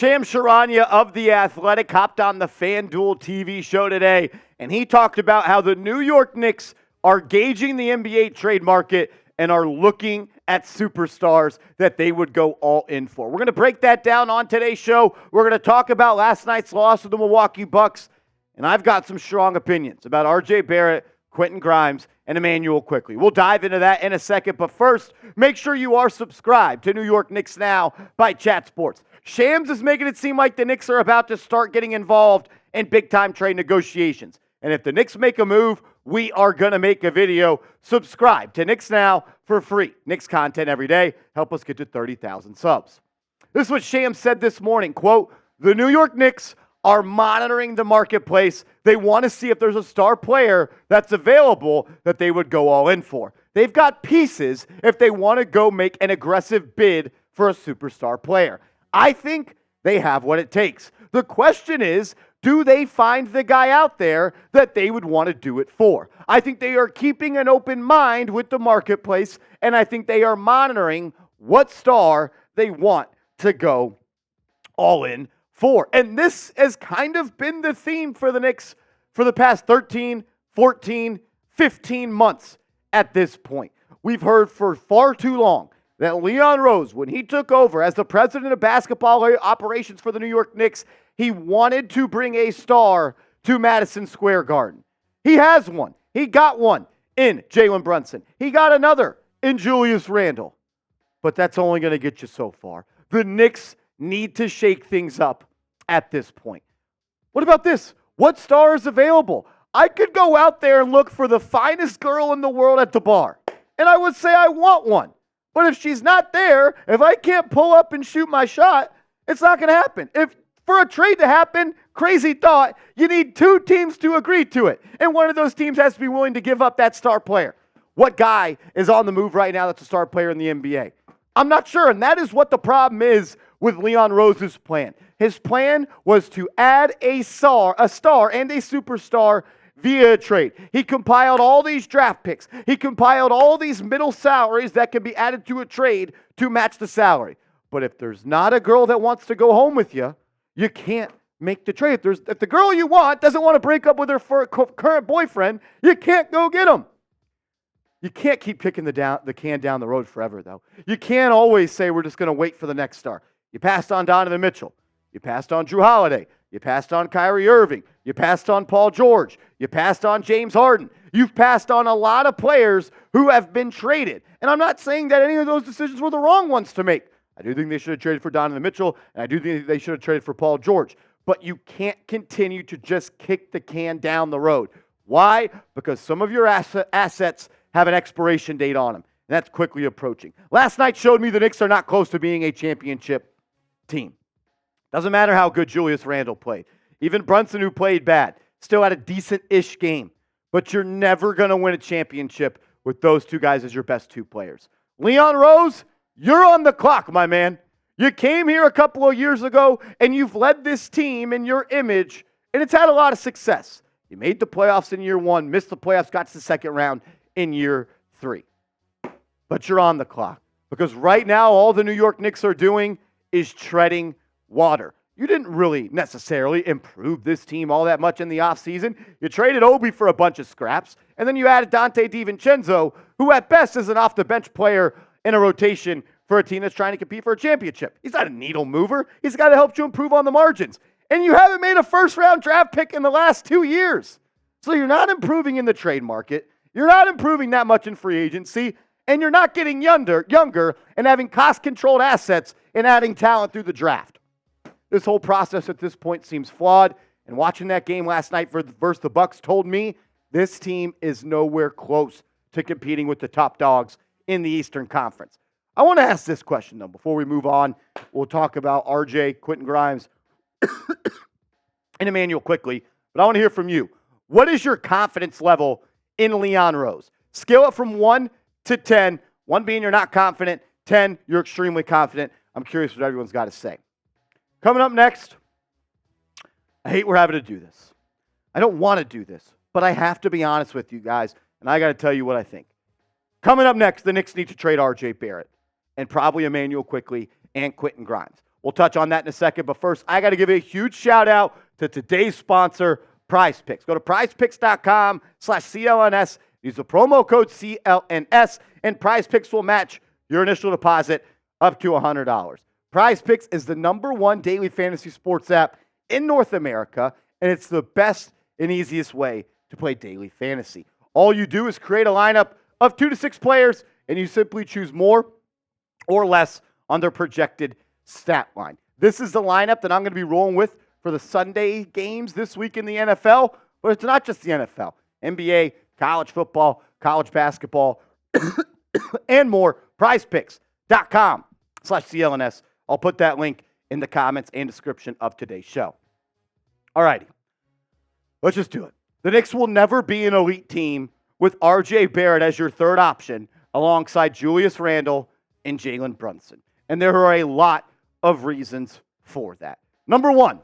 Shams Charania of The Athletic hopped on the FanDuel TV show today, and he talked about how the New York Knicks are gauging the NBA trade market and are looking at superstars that they would go all in for. We're going to break that down on today's show. We're going to talk about last night's loss to the Milwaukee Bucks, and I've got some strong opinions about RJ Barrett, Quinton Grimes, and Emanuel Quickley. We'll dive into that in a second, but first, make sure you are subscribed to New York Knicks Now by Chat Sports. Shams is making it seem like the Knicks are about to start getting involved in big-time trade negotiations. And if the Knicks make a move, we are going to make a video. Subscribe to Knicks Now for free. Knicks content every day. Help us get to 30,000 subs. This is what Shams said this morning. Quote, the New York Knicks are monitoring the marketplace. They want to see if there's a star player that's available that they would go all in for. They've got pieces if they want to go make an aggressive bid for a superstar player. I think they have what it takes. The question is, do they find the guy out there that they would want to do it for? I think they are keeping an open mind with the marketplace, and I think they are monitoring what star they want to go all in for. And this has kind of been the theme for the Knicks for the past 13, 14, 15 months at this point. We've heard for far too long that Leon Rose, when he took over as the president of basketball operations for the New York Knicks, he wanted to bring a star to Madison Square Garden. He has one. He got one in Jalen Brunson. He got another in Julius Randle. But that's only going to get you so far. The Knicks need to shake things up at this point. What about this? What star is available? I could go out there and look for the finest girl in the world at the bar, and I would say I want one. But if she's not there, if I can't pull up and shoot my shot, it's not going to happen. If for a trade to happen, crazy thought, you need two teams to agree to it. And one of those teams has to be willing to give up that star player. What guy is on the move right now that's a star player in the NBA? I'm not sure, and that is what the problem is with Leon Rose's plan. His plan was to add a star and a superstar via a trade. He compiled all these draft picks. He compiled all these middle salaries that can be added to a trade to match the salary. But if there's not a girl that wants to go home with you, you can't make the trade. If the girl you want doesn't want to break up with her current boyfriend, you can't go get him. You can't keep kicking the can down the road forever, though. You can't always say we're just going to wait for the next star. You passed on Donovan Mitchell. You passed on Drew Holiday. You passed on Kyrie Irving. You passed on Paul George. You passed on James Harden. You've passed on a lot of players who have been traded. And I'm not saying that any of those decisions were the wrong ones to make. I do think they should have traded for Donovan Mitchell, and I do think they should have traded for Paul George. But you can't continue to just kick the can down the road. Why? Because some of your assets have an expiration date on them, and that's quickly approaching. Last night showed me the Knicks are not close to being a championship team. Doesn't matter how good Julius Randle played. Even Brunson, who played bad, still had a decent-ish game. But you're never going to win a championship with those two guys as your best two players. Leon Rose, you're on the clock, my man. You came here a couple of years ago, and you've led this team in your image, and it's had a lot of success. You made the playoffs in year one, missed the playoffs, got to the second round in year three. But you're on the clock because right now all the New York Knicks are doing is treading water. You didn't really necessarily improve this team all that much in the offseason. You traded Obi for a bunch of scraps, and then you added Dante DiVincenzo, who at best is an off-the-bench player in a rotation for a team that's trying to compete for a championship. He's not a needle mover. He's got to help you improve on the margins. And you haven't made a first-round draft pick in the last 2 years. So you're not improving in the trade market. You're not improving that much in free agency. And you're not getting younger and having cost-controlled assets and adding talent through the draft. This whole process at this point seems flawed. And watching that game last night versus the Bucks told me this team is nowhere close to competing with the top dogs in the Eastern Conference. I want to ask this question, though, before we move on. We'll talk about RJ, Quinton Grimes, and Emmanuel Quickley. But I want to hear from you. What is your confidence level in Leon Rose? Scale it from 1 to 10. 1 being you're not confident. 10, you're extremely confident. I'm curious what everyone's got to say. Coming up next, I hate we're having to do this. I don't want to do this, but I have to be honest with you guys, and I got to tell you what I think. Coming up next, the Knicks need to trade RJ Barrett and probably Emanuel Quickley and Quinton Grimes. We'll touch on that in a second. But first, I got to give a huge shout out to today's sponsor, Prize Picks. Go to prizepicks.com/CLNS. Use the promo code CLNS, and Prize Picks will match your initial deposit up to $100. Prize Picks is the #1 daily fantasy sports app in North America, and it's the best and easiest way to play daily fantasy. All you do is create a lineup of 2 to 6 players, and you simply choose more or less on their projected stat line. This is the lineup that I'm going to be rolling with for the Sunday games this week in the NFL, but it's not just the NFL. NBA, college football, college basketball, and more. PrizePicks.com/CLNS. I'll put that link in the comments and description of today's show. All righty. Let's just do it. The Knicks will never be an elite team with R.J. Barrett as your third option alongside Julius Randle and Jalen Brunson. And there are a lot of reasons for that. Number one,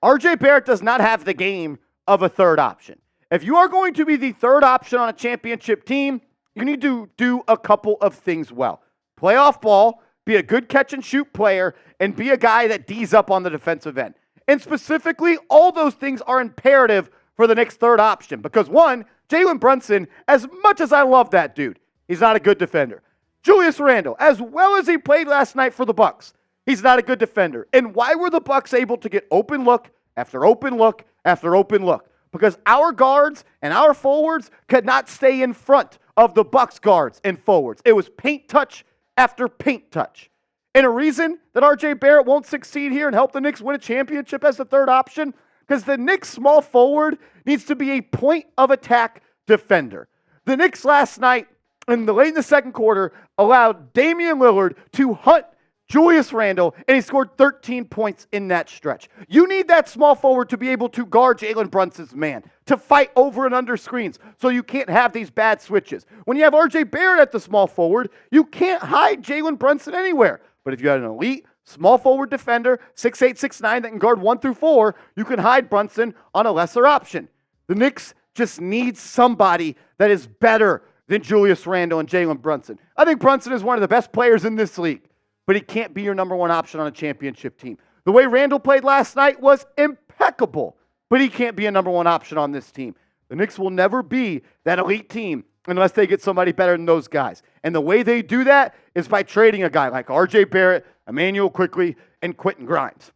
R.J. Barrett does not have the game of a third option. If you are going to be the third option on a championship team, you need to do a couple of things well. Play off ball, be a good catch and shoot player, and be a guy that D's up on the defensive end. And specifically, all those things are imperative for the Knicks' third option. Because one, Jalen Brunson, as much as I love that dude, he's not a good defender. Julius Randle, as well as he played last night for the Bucks, he's not a good defender. And why were the Bucks able to get open look after open look after open look? Because our guards and our forwards could not stay in front of the Bucks guards and forwards. It was paint touch after paint touch. And a reason that R.J. Barrett won't succeed here and help the Knicks win a championship as the third option, because the Knicks small forward needs to be a point of attack defender. The Knicks last night, late in the second quarter, allowed Damian Lillard to hunt Julius Randle, and he scored 13 points in that stretch. You need that small forward to be able to guard Jalen Brunson's man, to fight over and under screens, so you can't have these bad switches. When you have R.J. Barrett at the small forward, you can't hide Jalen Brunson anywhere. But if you had an elite small forward defender, 6'8", 6'9", that can guard 1 through 4, you can hide Brunson on a lesser option. The Knicks just need somebody that is better than Julius Randle and Jalen Brunson. I think Brunson is one of the best players in this league, but he can't be your #1 option on a championship team. The way Randle played last night was impeccable, but he can't be a #1 option on this team. The Knicks will never be that elite team unless they get somebody better than those guys. And the way they do that is by trading a guy like R.J. Barrett, Emanuel Quickley, and Quinton Grimes.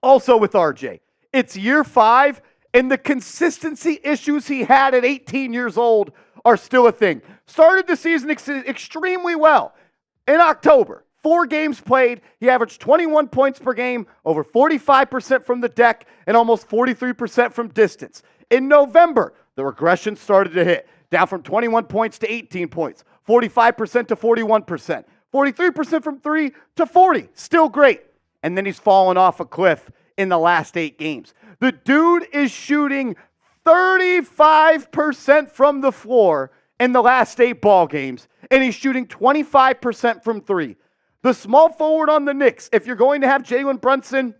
Also with R.J., it's year 5, and the consistency issues he had at 18 years old are still a thing. Started the season extremely well. In October, 4 games played, he averaged 21 points per game, over 45% from the deck, and almost 43% from distance. In November, the regression started to hit, down from 21 points to 18 points, 45% to 41%, 43% from 3 to 40. Still great. And then he's fallen off a cliff in the last 8 games. The dude is shooting 35% from the floor in the last 8 ball games, and he's shooting 25% from 3. The small forward on the Knicks, if you're going to have Jalen Brunson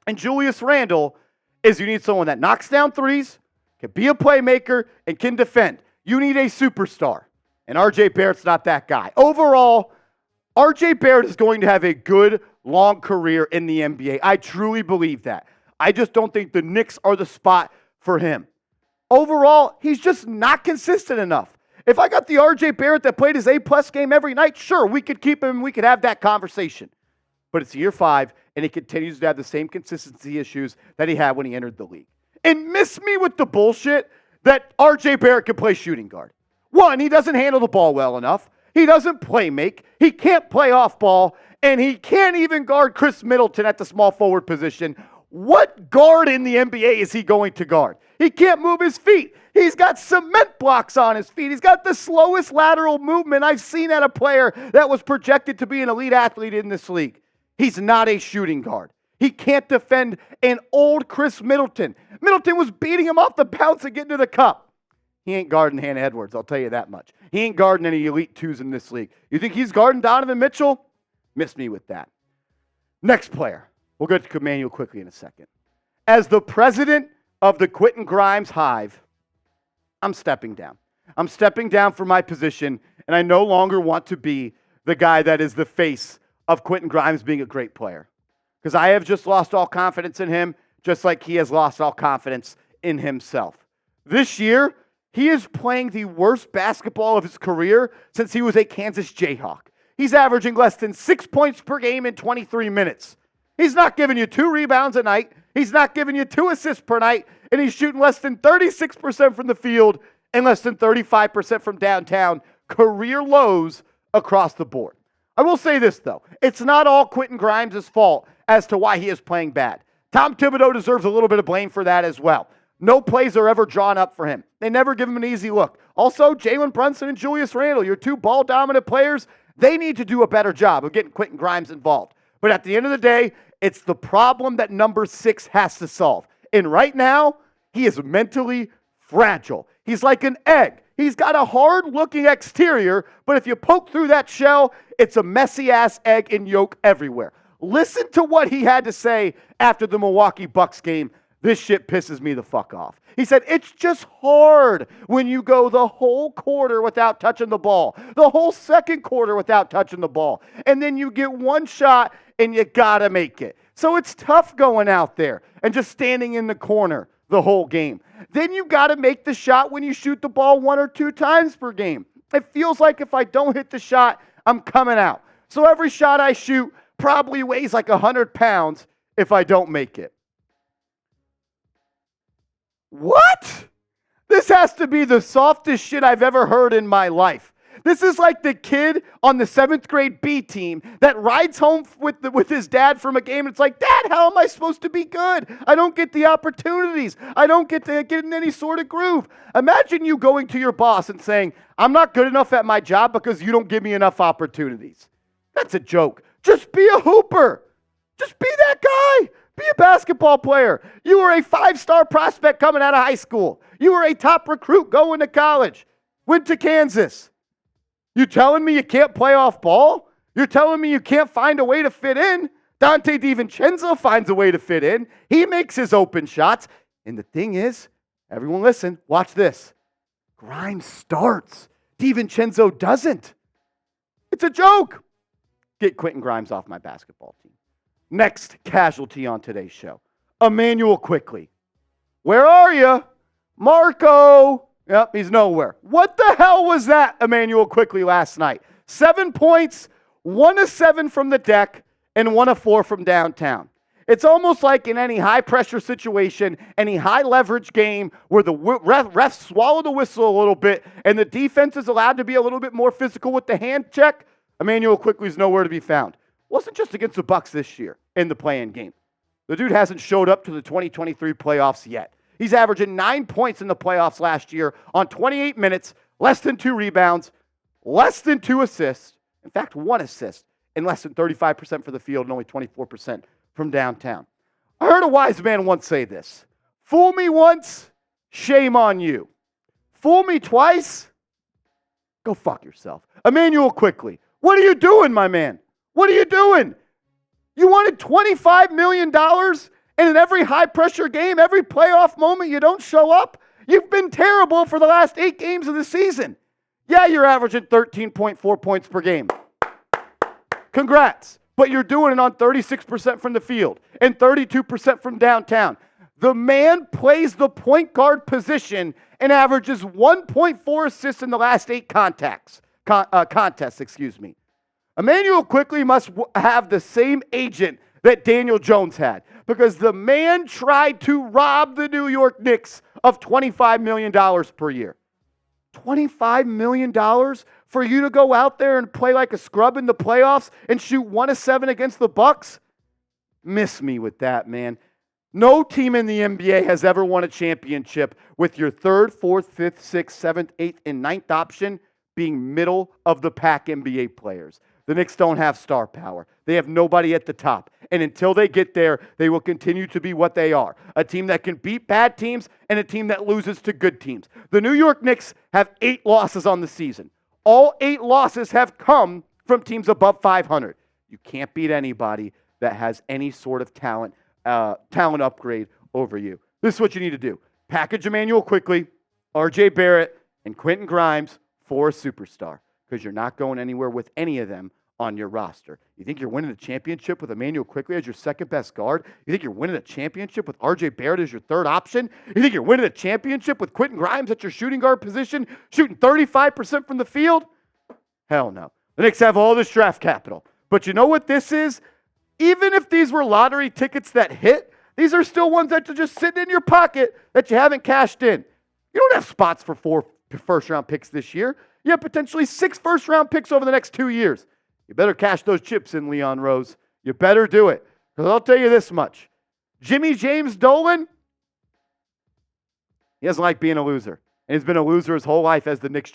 and Julius Randle, is you need someone that knocks down threes, can be a playmaker, and can defend. You need a superstar, and R.J. Barrett's not that guy. Overall, R.J. Barrett is going to have a good, long career in the NBA. I truly believe that. I just don't think the Knicks are the spot for him. Overall, he's just not consistent enough. If I got the R.J. Barrett that played his A-plus game every night, sure, we could keep him and we could have that conversation. But it's year 5, and he continues to have the same consistency issues that he had when he entered the league. And miss me with the bullshit that R.J. Barrett can play shooting guard. One, he doesn't handle the ball well enough. He doesn't play make. He can't play off ball. And he can't even guard Chris Middleton at the small forward position. What guard in the NBA is he going to guard? He can't move his feet. He's got cement blocks on his feet. He's got the slowest lateral movement I've seen at a player that was projected to be an elite athlete in this league. He's not a shooting guard. He can't defend an old Chris Middleton. Middleton was beating him off the bounce and getting to the cup. He ain't guarding Hannah Edwards, I'll tell you that much. He ain't guarding any elite 2s in this league. You think he's guarding Donovan Mitchell? Miss me with that. Next player. We'll get to Emanuel Quickley in a second. As the president of the Quinton Grimes Hive, I'm stepping down. I'm stepping down from my position, and I no longer want to be the guy that is the face of Quinton Grimes being a great player. because I have just lost all confidence in him, just like he has lost all confidence in himself. This year, he is playing the worst basketball of his career since he was a Kansas Jayhawk. He's averaging less than 6 points per game in 23 minutes. He's not giving you 2 rebounds a night. He's not giving you 2 assists per night. And he's shooting less than 36% from the field and less than 35% from downtown. Career lows across the board. I will say this, though. It's not all Quinton Grimes' fault as to why he is playing bad. Tom Thibodeau deserves a little bit of blame for that as well. No plays are ever drawn up for him. They never give him an easy look. Also, Jalen Brunson and Julius Randle, your 2 ball-dominant players, they need to do a better job of getting Quinton Grimes involved. But at the end of the day, it's the problem that number 6 has to solve. And right now, he is mentally fragile. He's like an egg. He's got a hard-looking exterior, but if you poke through that shell, it's a messy-ass egg and yolk everywhere. Listen to what he had to say after the Milwaukee Bucks game. This shit pisses me the fuck off. He said, it's just hard when you go the whole quarter without touching the ball, the whole second quarter without touching the ball, and then you get one shot and you gotta make it. So it's tough going out there and just standing in the corner the whole game. Then you gotta make the shot when you shoot the ball 1 or 2 times per game. It feels like if I don't hit the shot, I'm coming out. So every shot I shoot probably weighs like 100 pounds if I don't make it. What? This has to be the softest shit I've ever heard in my life. This is like the kid on the 7th grade B team that rides home with his dad from a game. And it's like, Dad, how am I supposed to be good? I don't get the opportunities. I don't get to get in any sort of groove. Imagine you going to your boss and saying, I'm not good enough at my job because you don't give me enough opportunities. That's a joke. Just be a hooper. Just be that guy. Be a basketball player. You were a 5-star prospect coming out of high school. You were a top recruit going to college. Went to Kansas. You telling me you can't play off ball? You're telling me you can't find a way to fit in? Dante DiVincenzo finds a way to fit in. He makes his open shots. And the thing is, everyone listen, watch this. Grimes starts. DiVincenzo doesn't. It's a joke. Get Quinton Grimes off my basketball team. Next casualty on today's show, Emanuel Quickley. Where are you? Marco. Yep, he's nowhere. What the hell was that, Emanuel Quickley, last night? 7 points, 1 of 7 from the deck, and 1 of 4 from downtown. It's almost like in any high-pressure situation, any high-leverage game where the refs swallow the whistle a little bit and the defense is allowed to be a little bit more physical with the hand check, Emanuel Quickley is nowhere to be found. Wasn't just against the Bucks this year in the play-in game. The dude hasn't showed up to the 2023 playoffs yet. He's averaging 9 points in the playoffs last year on 28 minutes, less than 2 rebounds, less than 2 assists, in fact, 1 assist, and less than 35% for the field and only 24% from downtown. I heard a wise man once say this: fool me once, shame on you. Fool me twice, go fuck yourself. Emanuel Quickley, what are you doing, my man? What are you doing? You wanted $25 million, and in every high-pressure game, every playoff moment, you don't show up? You've been terrible for the last 8 games of the season. Yeah, you're averaging 13.4 points per game. Congrats. But you're doing it on 36% from the field and 32% from downtown. The man plays the point guard position and averages 1.4 assists in the last 8 contests. Emanuel Quickley must have the same agent that Daniel Jones had, because the man tried to rob the New York Knicks of $25 million per year. $25 million for you to go out there and play like a scrub in the playoffs and shoot 1 of 7 against the Bucks? Miss me with that, man. No team in the NBA has ever won a championship with your 3rd, 4th, 5th, 6th, 7th, 8th, and 9th option being middle of the pack NBA players. The Knicks don't have star power. They have nobody at the top. And until they get there, they will continue to be what they are: a team that can beat bad teams and a team that loses to good teams. The New York Knicks have 8 losses on the season. All 8 losses have come from teams above 500. You can't beat anybody that has any sort of talent upgrade over you. This is what you need to do. Package Emanuel Quickley, RJ Barrett, and Quinton Grimes for a superstar, because you're not going anywhere with any of them on your roster. You think you're winning the championship with Emanuel Quickley as your second best guard? You think you're winning the championship with RJ Barrett as your third option? You think you're winning the championship with Quinton Grimes at your shooting guard position, shooting 35% from the field? Hell no. The Knicks have all this draft capital. But you know what this is? Even if these were lottery tickets that hit, these are still ones that are just sitting in your pocket that you haven't cashed in. You don't have spots for 4 first-round picks this year. You have potentially 6 first-round picks over the next 2 years. You better cash those chips in, Leon Rose. You better do it. Because I'll tell you this much. Jimmy James Dolan, he doesn't like being a loser. And he's been a loser his whole life as the Knicks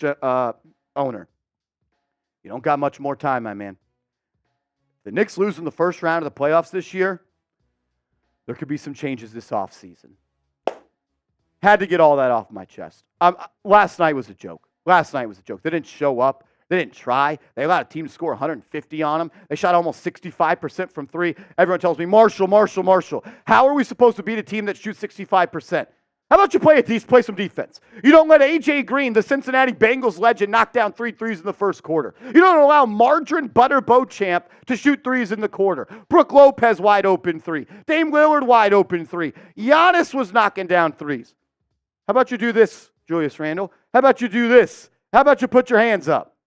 owner. You don't got much more time, my man. The Knicks lose in the first round of the playoffs this year, there could be some changes this offseason. Had to get all that off my chest. Last night was a joke. They didn't show up. They didn't try. They allowed a team to score 150 on them. They shot almost 65% from 3. Everyone tells me, Marshall. How are we supposed to beat a team that shoots 65%? How about you play some defense? You don't let A.J. Green, the Cincinnati Bengals legend, knock down 3 threes in the first quarter. You don't allow Margarine Butter Beauchamp to shoot threes in the quarter. Brook Lopez wide open 3. Dame Lillard wide open 3. Giannis was knocking down threes. How about you do this, Julius Randle? How about you do this? How about you put your hands up?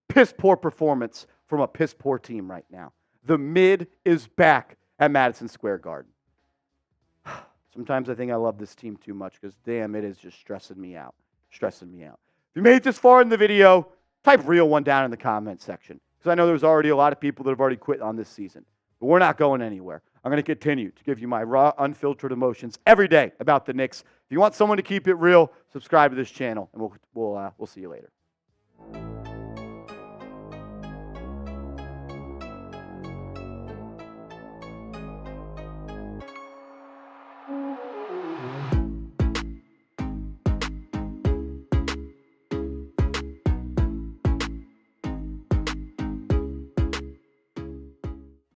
Piss poor performance from a piss poor team right now. The mid is back at Madison Square Garden. Sometimes I think I love this team too much because, damn, it is just stressing me out. If you made it this far in the video, type real one down in the comment section because I know there's already a lot of people that have already quit on this season. But we're not going anywhere. I'm going to continue to give you my raw, unfiltered emotions every day about the Knicks. If you want someone to keep it real, subscribe to this channel, and we'll see you later.